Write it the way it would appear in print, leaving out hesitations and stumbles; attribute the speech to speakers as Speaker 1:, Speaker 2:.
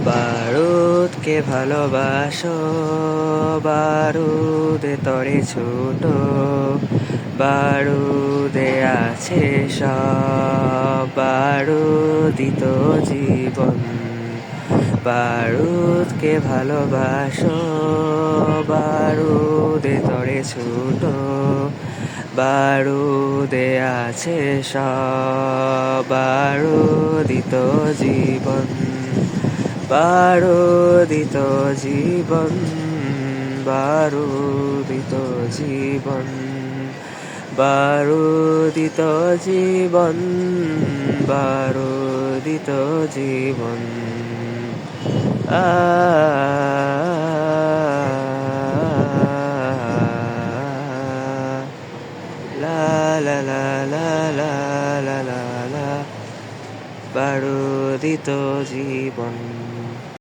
Speaker 1: বারুদকে ভালোবাসো, বারুদে তরে ছোট, বারুদে আছে সব, বারুদিত জীবন। বারুদকে ভালোবাসো, বারুদে তরে ছোট, বারুদে আছে সব, বারুদিত জীবন। বারুদিত জীবন, বারুদিত জীবন, বারুদিত জীবন, বারুদিত জীবন। আ লা লা লা লা লা লা লা লা, বারুদিত জীবন।